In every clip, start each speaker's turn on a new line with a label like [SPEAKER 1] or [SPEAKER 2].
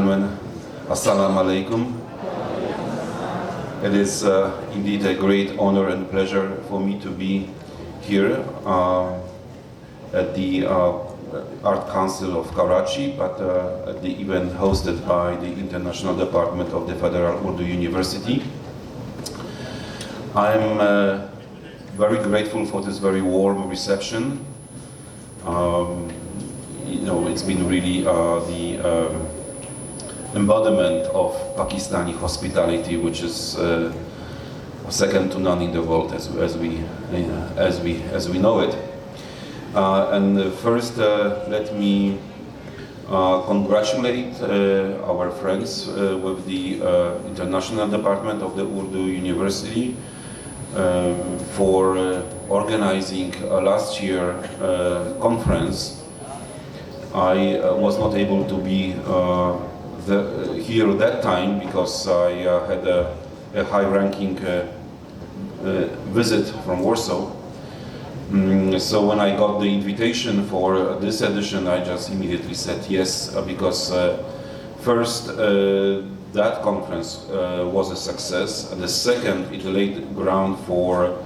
[SPEAKER 1] gentlemen, Assalamu alaikum. It is indeed a great honor and pleasure for me to be here at the Art Council of Karachi, but at the event hosted by the International Department of the Federal Urdu University. I'm very grateful for this very warm reception. It's been really the embodiment of Pakistani hospitality, which is second to none in the world, as we know it. And first, let me congratulate our friends with the International Department of the Urdu University for organizing last year conference. I was not able to be here at that time because I had a high-ranking visit from Warsaw. So when I got the invitation for this edition, I just immediately said yes, because first, that conference was a success, and the second, it laid ground for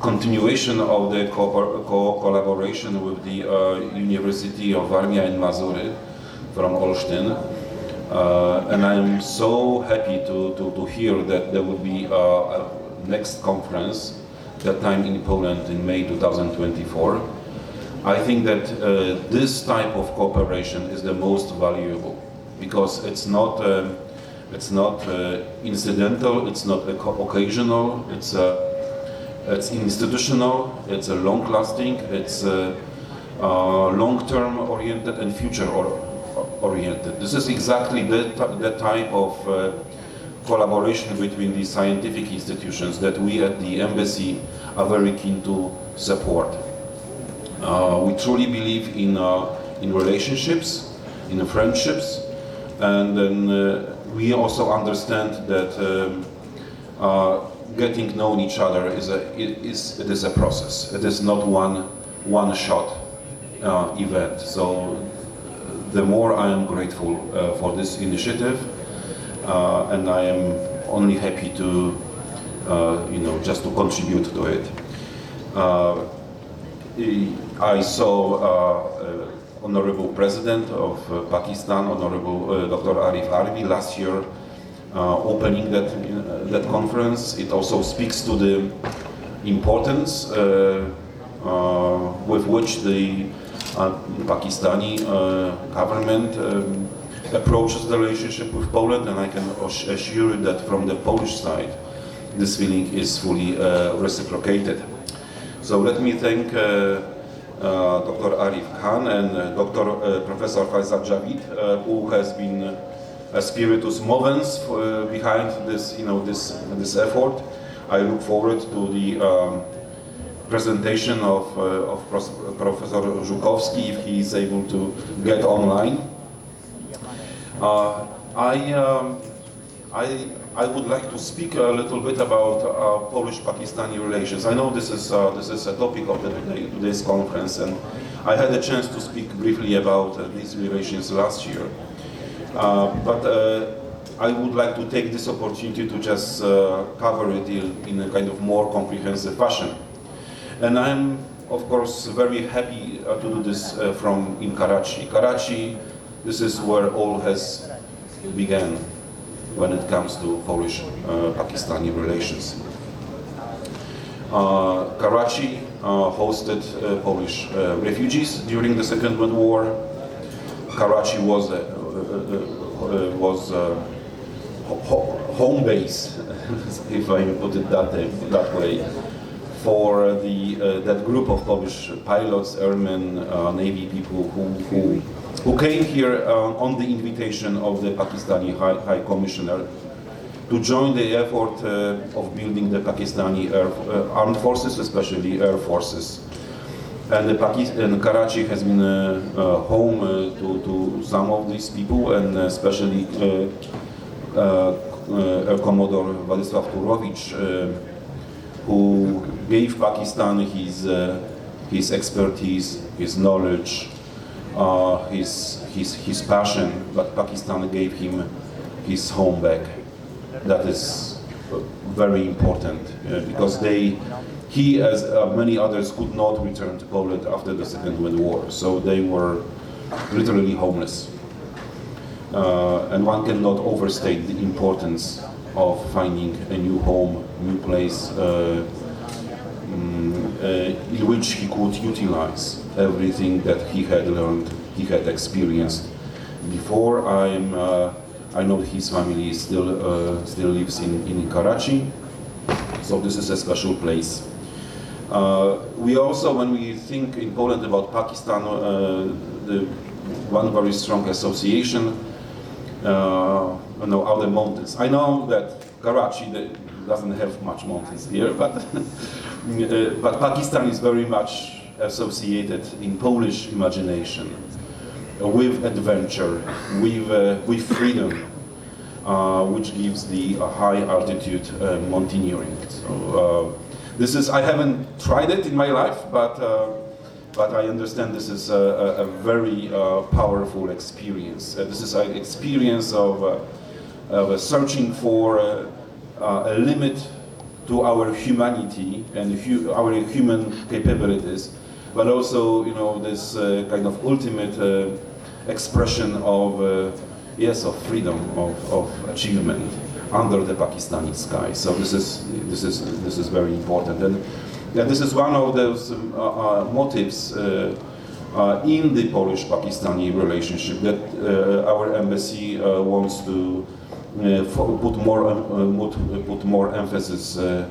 [SPEAKER 1] continuation of the collaboration with the University of Warmia and Mazury from Olsztyn. And I'm so happy to hear that there will be a next conference, that time in Poland in May 2024. I think that this type of cooperation is the most valuable, because it's not incidental, it's not occasional, it's institutional, it's a long-lasting, it's long-term oriented and future-oriented. This is exactly the type of collaboration between the scientific institutions that we at the embassy are very keen to support. We truly believe in relationships, in friendships, and then we also understand that getting to know each other is a process. It is not one shot event. So the more I am grateful for this initiative, and I am only happy to just to contribute to it. I saw Honorable President of Pakistan, Honorable Dr. Arif Alvi, last year opening that conference. It also speaks to the importance with which the Pakistani government approaches the relationship with Poland, and I can assure you that from the Polish side, this feeling is fully reciprocated. So let me thank Dr. Arif Khan and Professor Faisal Javid, who has been a spiritus movens behind this, this effort. I look forward to the presentation of Professor Żukowski, if he is able to get online. I would like to speak a little bit about Polish-Pakistani relations. I know this is a topic of today's conference, and I had a chance to speak briefly about these relations last year. But I would like to take this opportunity to just cover it in a kind of more comprehensive fashion. And I'm, of course, very happy to do this in Karachi. Karachi, this is where all has begun when it comes to Polish-Pakistani relations. Karachi hosted Polish refugees during the Second World War. Karachi was home base, if I put it that way, for that group of Polish pilots, airmen, Navy people who came here on the invitation of the Pakistani High Commissioner to join the effort of building the Pakistani armed forces, especially air forces. And Karachi has been home to some of these people, and especially Air Commodore Władysław Turowicz, who gave Pakistan his expertise, his knowledge, his passion, but Pakistan gave him his home back. That is very important because he, as many others, could not return to Poland after the Second World War, so they were literally homeless. And one cannot overstate the importance of finding a new home, new place in which he could utilize everything that he had learned, he had experienced before. I know his family still lives in Karachi, so this is a special place. We also, when we think in Poland about Pakistan, one very strong association are the mountains. I know that Karachi doesn't have much mountains here, but but Pakistan is very much associated in Polish imagination with adventure, with freedom, which gives the high altitude mountaineering. So this is, I haven't tried it in my life, but I understand this is a very powerful experience. This is an experience of searching for a limit to our humanity and our human capabilities, but also, this kind of ultimate expression of freedom, of achievement under the Pakistani sky. So this is very important, and this is one of those motives in the Polish-Pakistani relationship that our embassy wants to put more emphasis on,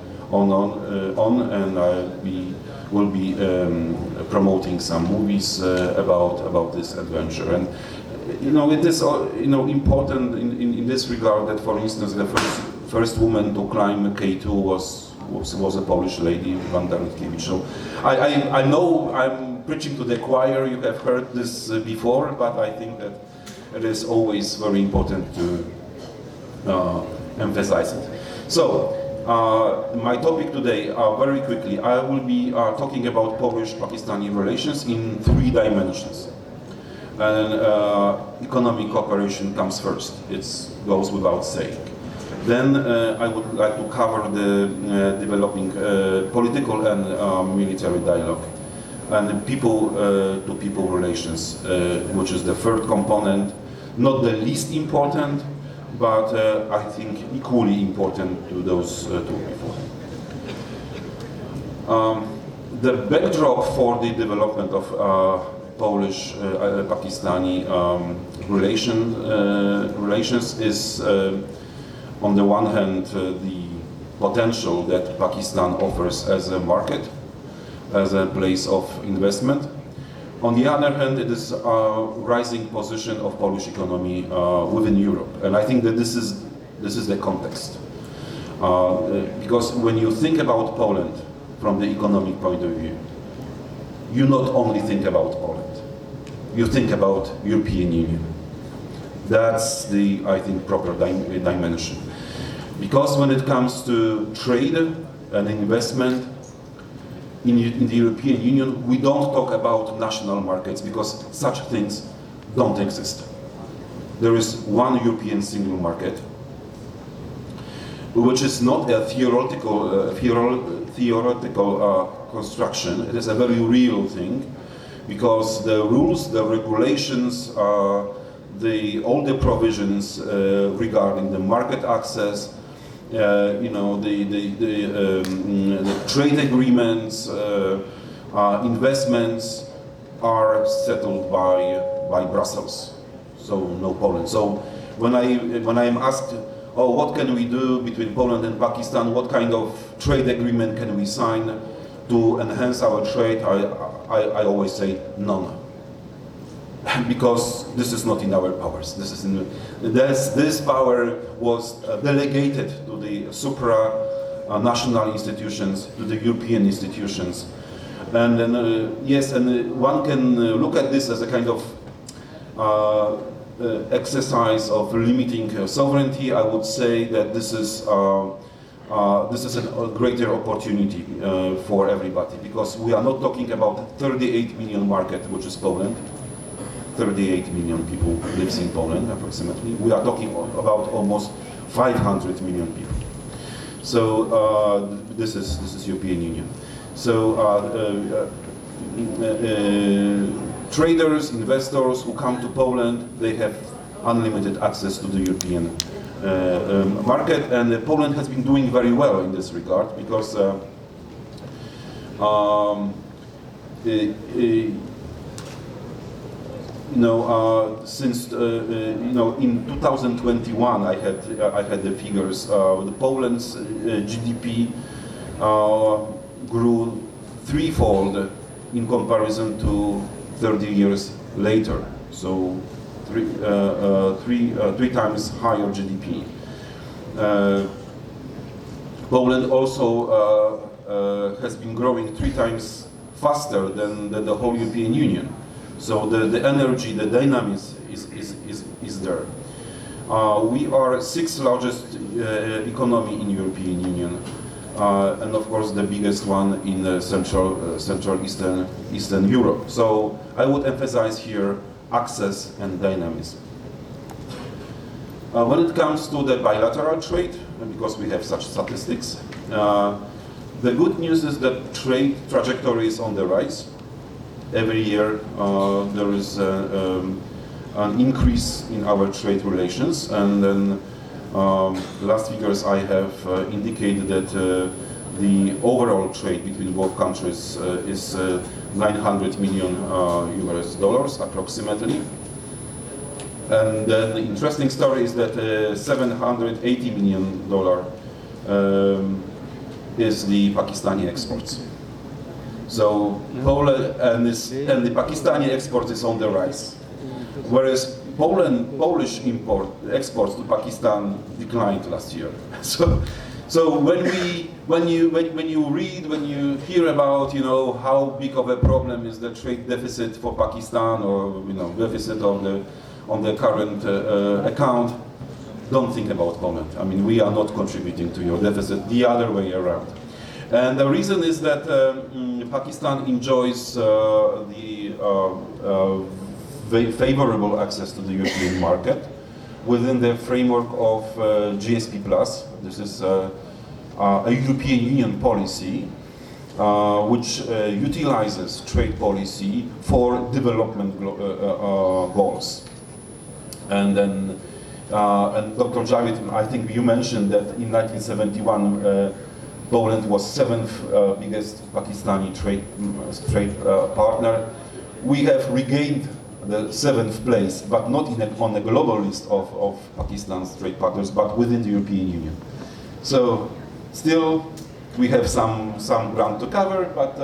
[SPEAKER 1] and we will be promoting some movies about this adventure. And it is important in this regard that, for instance, the first woman to climb K2 was a Polish lady, Wanda Rutkiewicz. So I know I'm preaching to the choir. You have heard this before, but I think that it is always very important to emphasize it. So, my topic today, very quickly, I will be talking about Polish-Pakistani relations in 3 dimensions. And economic cooperation comes first. It goes without saying. Then I would like to cover the developing political and military dialogue, and people-to-people relations, which is the third component, not the least important, but I think equally important to those 2 before. The backdrop for the development of Polish-Pakistani relations is, on the one hand, the potential that Pakistan offers as a market, as a place of investment. On the other hand, it is a rising position of Polish economy within Europe, and I think that this is the context. Because when you think about Poland from the economic point of view, you not only think about Poland, you think about European Union. That's the, I think, proper dimension. Because when it comes to trade and investment, in the European Union, we don't talk about national markets because such things don't exist. There is one European single market, which is not a theoretical construction. It is a very real thing, because the rules, the regulations, all the provisions regarding the market access, the trade agreements, investments are settled by Brussels, so no Poland. So when I am asked, what can we do between Poland and Pakistan, what kind of trade agreement can we sign to enhance our trade, I always say none. Because this is not in our powers. This power was delegated to the supranational institutions, to the European institutions, and then and one can look at this as a kind of exercise of limiting sovereignty. I would say that this is a greater opportunity for everybody, because we are not talking about 38 million market, which is Poland. 38 million people lives in Poland approximately. We are talking about almost 500 million people. So this is European Union. So traders, investors who come to Poland, they have unlimited access to the European market, and Poland has been doing very well in this regard because since in 2021 I had the figures. The Poland's GDP grew threefold in comparison to 30 years later. So three times higher GDP. Poland also has been growing 3 times faster than the whole European Union. So the energy, the dynamism is there. We are 6th largest economy in European Union, and of course the biggest one in Central Eastern Europe. So I would emphasize here access and dynamism. When it comes to the bilateral trade, because we have such statistics, the good news is that trade trajectory is on the rise. Every year there is an increase in our trade relations, and then last figures I have indicated that the overall trade between both countries is 900 million US dollars approximately. And then the interesting story is that $780 million is the Pakistani exports. So Poland and the Pakistani exports is on the rise, whereas Polish exports to Pakistan declined last year. So when you read, when you hear about how big of a problem is the trade deficit for Pakistan, or deficit on the current account, don't think about Poland. I mean, we are not contributing to your deficit, the other way around. And the reason is that Pakistan enjoys very favorable access to the European market within the framework of GSP+. This is a European Union policy which utilizes trade policy for development goals. And then, and Dr. Javid, I think you mentioned that in 1971 Poland was 7th biggest Pakistani trade partner. We have regained the 7th place, but not on the global list of Pakistan's trade partners, but within the European Union. So still we have some ground to cover, but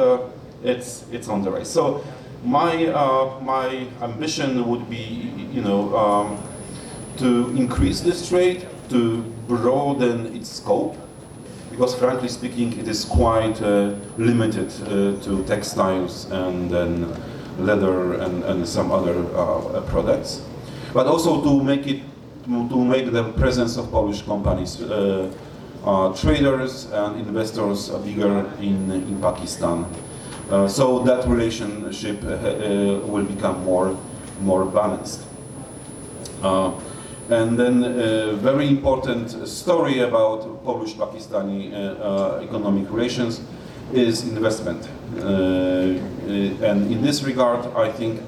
[SPEAKER 1] it's on the rise. So my ambition would be, to increase this trade, to broaden its scope, because frankly speaking, it is quite limited to textiles and then leather and some other products, but also to make the presence of Polish companies, traders and investors bigger in Pakistan. So that relationship will become more balanced. And then a very important story about Polish-Pakistani economic relations is investment. And in this regard, I think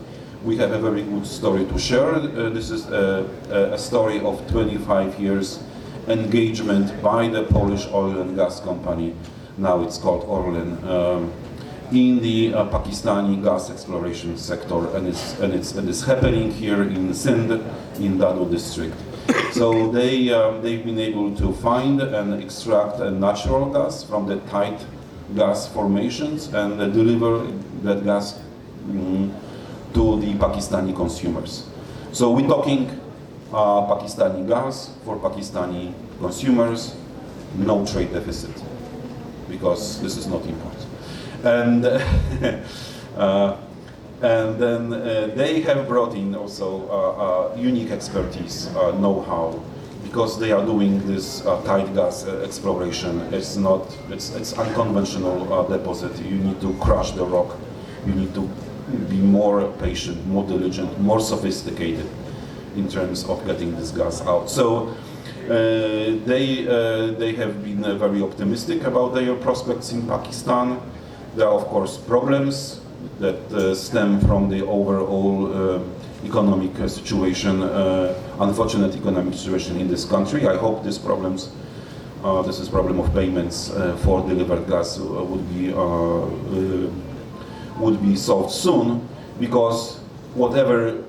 [SPEAKER 1] we have a very good story to share. This is a story of 25 years engagement by the Polish oil and gas company, now it's called Orlen, in the Pakistani gas exploration sector, and it's happening here in Sindh, in Dadu district. So they've been able to find and extract natural gas from the tight gas formations and deliver that gas to the Pakistani consumers. So we're talking Pakistani gas for Pakistani consumers, no trade deficit, because this is not import. And and then they have brought in also unique expertise, know-how, because they are doing this tight gas exploration. It's unconventional deposit. You need to crush the rock. You need to be more patient, more diligent, more sophisticated in terms of getting this gas out. So they have been very optimistic about their prospects in Pakistan. There are of course problems that stem from the overall economic situation, unfortunate economic situation in this country. I hope these problems, this is problem of payments for delivered gas would be solved soon, because whatever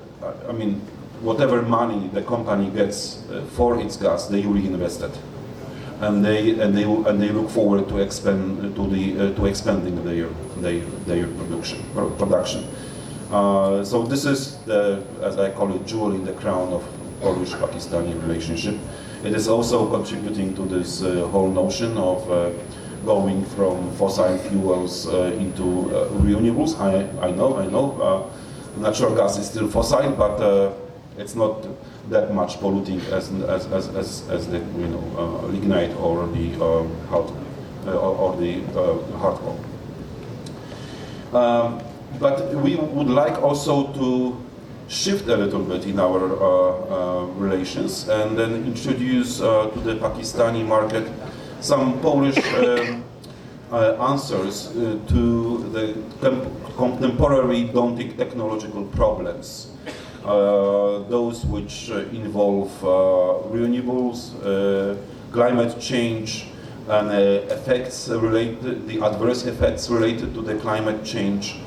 [SPEAKER 1] money the company gets for its gas, they reinvest it, and they look forward to expanding their production. So this is the, as I call it, jewel in the crown of Polish-Pakistani relationship. It is also contributing to this whole notion of going from fossil fuels into renewables. I know. Natural gas is still fossil, but it's not that much polluting as the lignite or the hard coal. But we would like also to shift a little bit in our relations and then introduce to the Pakistani market some Polish answers to the contemporary daunting technological problems. Those which involve renewables, climate change, and the adverse effects related to the climate change.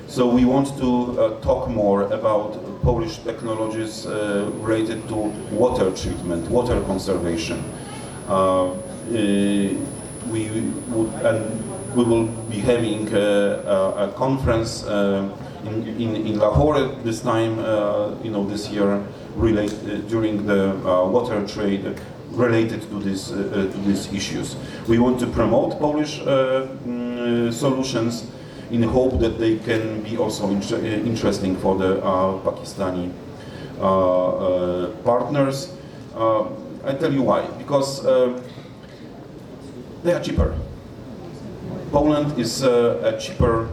[SPEAKER 1] So we want to talk more about Polish technologies related to water treatment, water conservation. We will be having a conference in Lahore this time, this year, during the water trade related to these issues. We want to promote Polish solutions in hope that they can be also interesting for the Pakistani partners. I tell you why. Because they are cheaper. Poland is a cheaper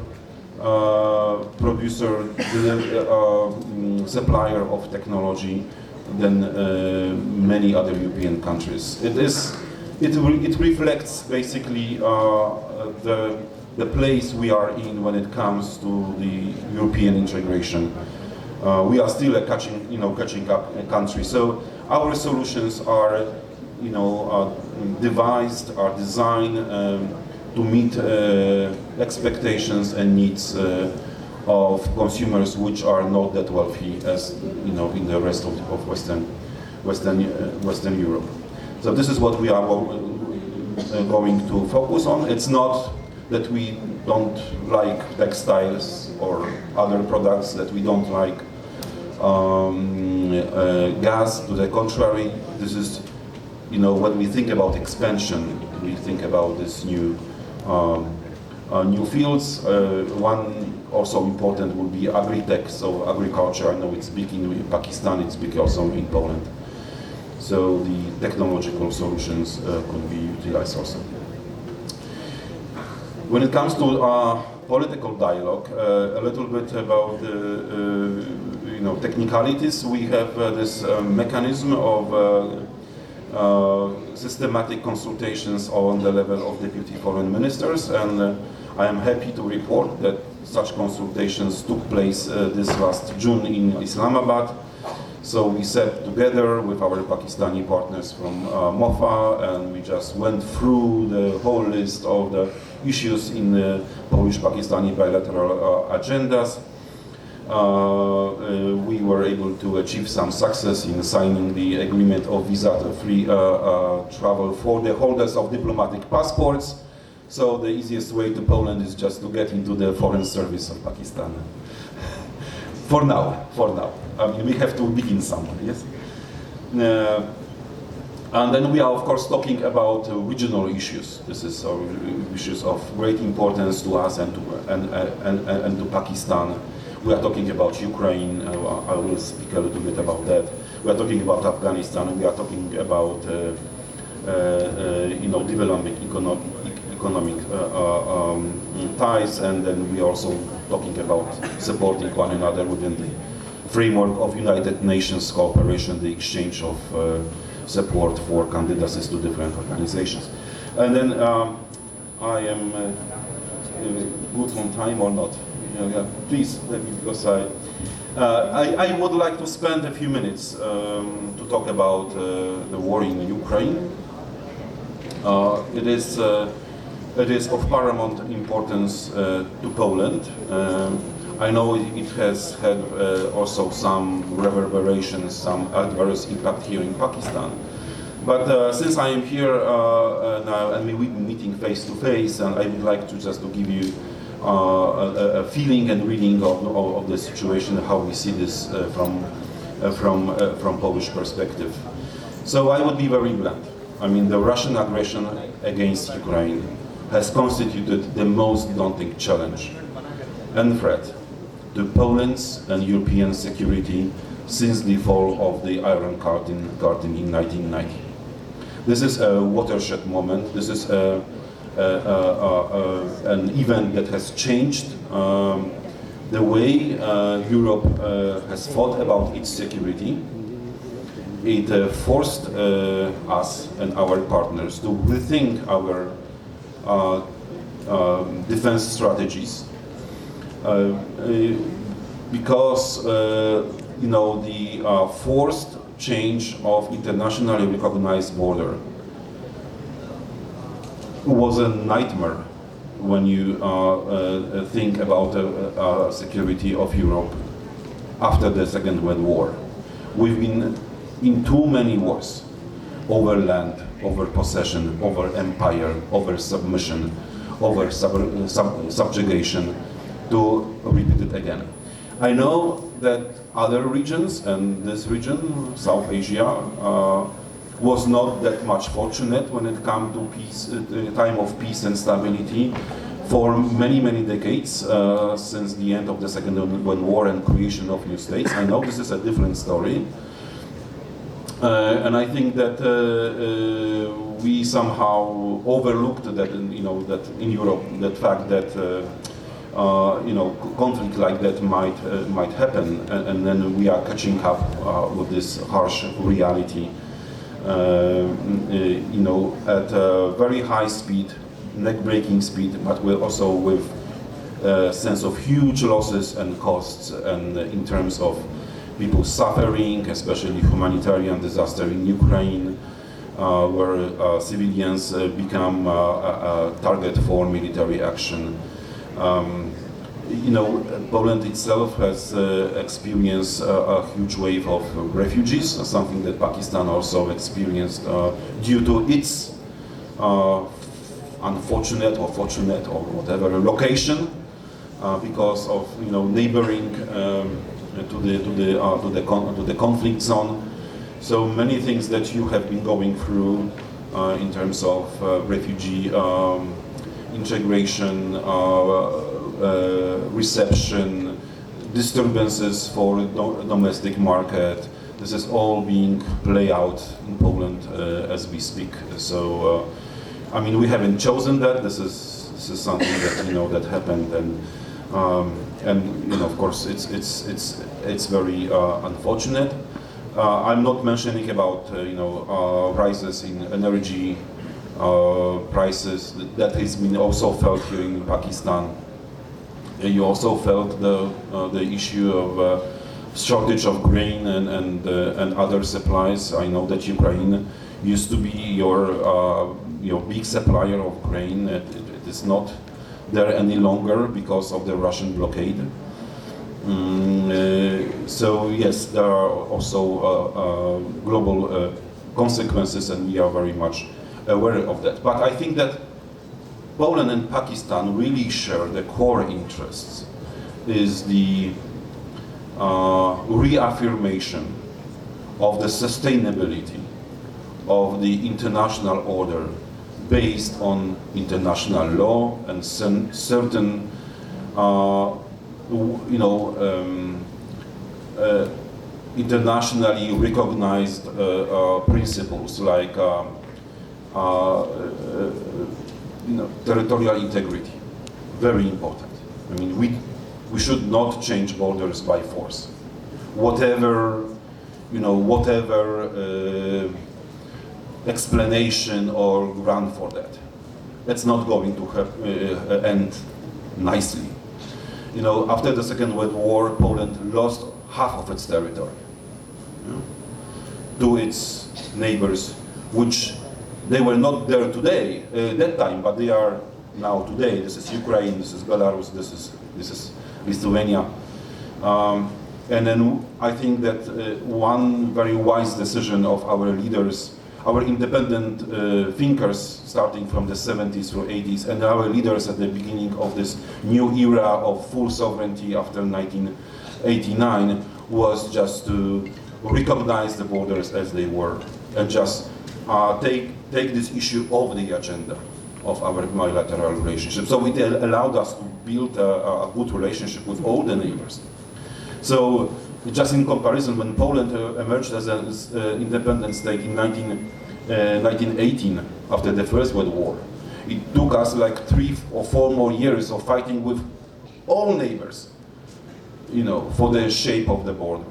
[SPEAKER 1] producer, supplier of technology than many other European countries. It reflects basically the place we are in when it comes to the European integration. We are still a catching up country. So our solutions are, devised, are designed to meet expectations and needs of consumers which are not that wealthy as in the rest of Western Europe. So this is what we are going to focus on. It's not that we don't like textiles or other products, that we don't like gas. To the contrary, this is, when we think about expansion, we think about this new fields. One also important would be agri-tech, so agriculture. I know it's big in Pakistan, it's big also in Poland. So the technological solutions could be utilized also. When it comes to political dialogue, a little bit about technicalities. We have this mechanism of systematic consultations on the level of deputy foreign ministers, and I am happy to report that such consultations took place this last June in Islamabad. So we sat together with our Pakistani partners from MOFA, and we just went through the whole list of the issues in the Polish-Pakistani bilateral agendas. We were able to achieve some success in signing the agreement of visa-free travel for the holders of diplomatic passports. So the easiest way to Poland is just to get into the foreign service of Pakistan. For now. I mean, we have to begin somewhere, yes? And then we are, of course, talking about regional issues. This is issues of great importance to us and to Pakistan. We are talking about Ukraine. I will speak a little bit about that. We are talking about Afghanistan. We are talking about developing economic ties, and then we are also talking about supporting one another within the framework of United Nations cooperation, the exchange of support for candidacies to different organizations. And then I am good on time or not? Yeah, please, because I would like to spend a few minutes to talk about the war in Ukraine. It is of paramount importance to Poland. I know it has had also some reverberations, some adverse impact here in Pakistan. But since I am here now and we've been meeting face to face, and I would like to just to give you a feeling and reading of the situation, how we see this from Polish perspective. So I would be very blunt. I mean, the Russian aggression against Ukraine has constituted the most daunting challenge and threat to Poland's and European security since the fall of the Iron Curtain in 1990. This is a watershed moment. This is an event that has changed the way Europe has thought about its security. It forced us and our partners to rethink our defense strategies because you know, the forced change of internationally recognized border was a nightmare when you think about the security of Europe after the Second World War. We've been in too many wars, over land, over possession, over empire, over submission, over subjugation, to repeat it again. I know that other regions, and this region, South Asia, was not that much fortunate when it came to peace, time of peace and stability for many, many decades since the end of the Second World War and creation of new states. I know this is a different story. And I think that we somehow overlooked that, you know, that in Europe, that fact that you know, conflict like that might happen, and then we are catching up with this harsh reality, you know, at a very high speed, neck-breaking speed, but we're also with a sense of huge losses and costs, and in terms of people suffering, especially humanitarian disaster in Ukraine, where civilians become a target for military action. You know, Poland itself has experienced a huge wave of refugees, something that Pakistan also experienced due to its unfortunate or fortunate or whatever location, because of, you know, neighboring to the conflict zone. So many things that you have been going through in terms of refugee integration, reception, disturbances for domestic market. This is all being played out in Poland as we speak. So, I mean, we haven't chosen that. This is something that, you know, that happened, and you know, of course, it's very unfortunate. I'm not mentioning about you know, rises in energy prices. That has been also felt here in Pakistan. You also felt the issue of shortage of grain and other supplies. I know that Ukraine used to be your big supplier of grain. It is not there any longer because of the Russian blockade. So yes, there are also global consequences, and we are very much aware of that. But I think that Poland and Pakistan really share the core interests, is the reaffirmation of the sustainability of the international order based on international law and certain you know, internationally recognized territorial integrity, very important. I mean, we should not change borders by force. Whatever explanation or ground for that, that's not going to end nicely. After the Second World War, Poland lost half of its territory to its neighbors, which they were not there today, that time, but they are now today. This is Ukraine, this is Belarus, this is Lithuania. And then I think that one very wise decision of our leaders, our independent thinkers starting from the 70s through 80s, and our leaders at the beginning of this new era of full sovereignty after 1989, was just to recognize the borders as they were and just take this issue off the agenda of our bilateral relationship. So it allowed us to build a good relationship with all the neighbors. So just in comparison, when Poland emerged as an independent state in 1918, after the First World War, it took us like 3 or 4 more years of fighting with all neighbors, for the shape of the border.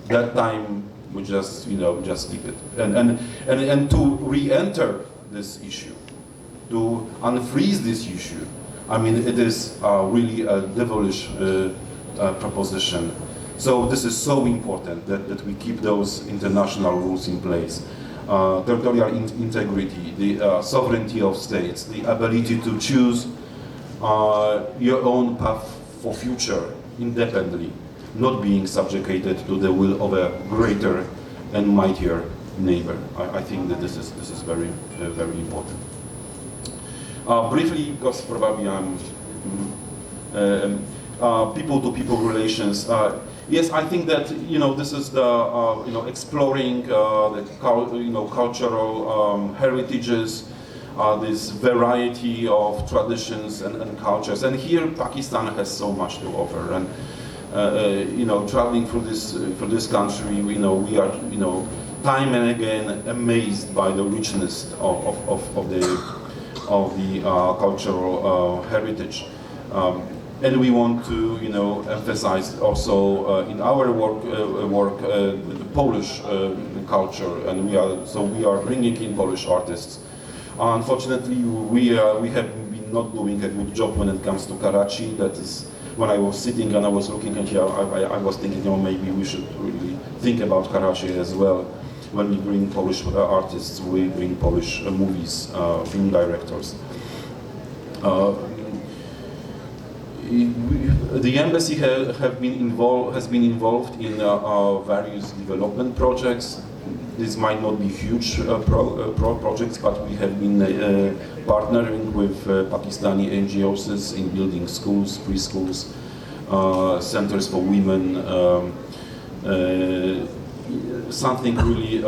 [SPEAKER 1] That time we just keep it. And to re-enter this issue, to unfreeze this issue, I mean, it is really a devilish proposition. So this is so important that we keep those international rules in place. Territorial integrity, the sovereignty of states, the ability to choose your own path for future independently, not being subjugated to the will of a greater and mightier neighbor. I think that this is very very important. Briefly, because probably I'm people-to-people relations. Yes, I think that this is the exploring the cultural heritages, this variety of traditions and cultures, and here Pakistan has so much to offer. And traveling through this country, we are time and again amazed by the richness of the cultural heritage. And we want to, emphasize also in our work the Polish culture, and we are bringing in Polish artists. Unfortunately, we have been not doing a good job when it comes to Karachi. That is, when I was sitting and I was looking at here, I was thinking, maybe we should really think about Karachi as well. When we bring Polish artists, we bring Polish movies, film directors. The embassy has been involved in various development projects. These might not be huge projects, but we have been partnering with Pakistani NGOs in building schools, preschools, centers for women. Something really,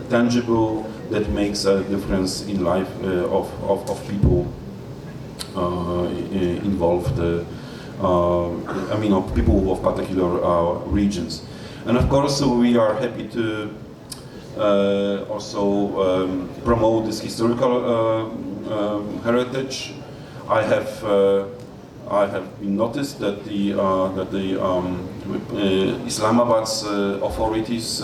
[SPEAKER 1] tangible that makes a difference in life of people involved. Of people of particular regions. And of course, we are happy to also promote this historical heritage. I have been noticed that the Islamabad's authorities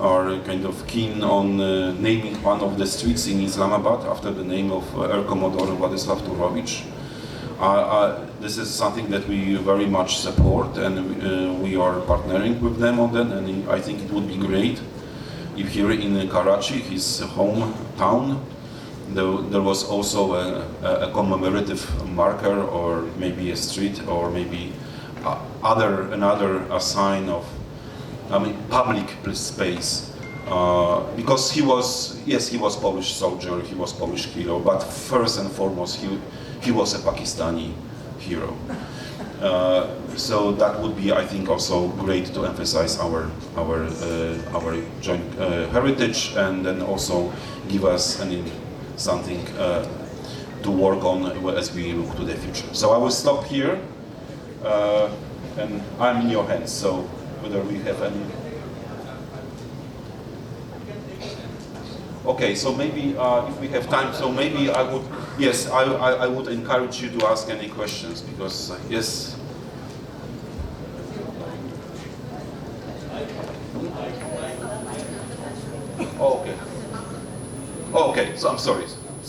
[SPEAKER 1] are kind of keen on naming one of the streets in Islamabad after the name of Air Commodore Władysław Turowicz. This is something that we very much support, and we are partnering with them on that, and I think it would be great if here in Karachi, his hometown, there was also a commemorative marker, or maybe a street, or maybe another sign of public space, because he was Polish soldier, he was Polish hero, but first and foremost he was a Pakistani hero. So that would be, I think, also great to emphasize our joint heritage, and then also give us something to work on as we look to the future. So I will stop here, and I'm in your hands. So whether we have any. Okay, so maybe if we have time, so maybe I would, yes, I would encourage you to ask any questions, because, yes. Oh, okay. Oh, okay, so I'm sorry.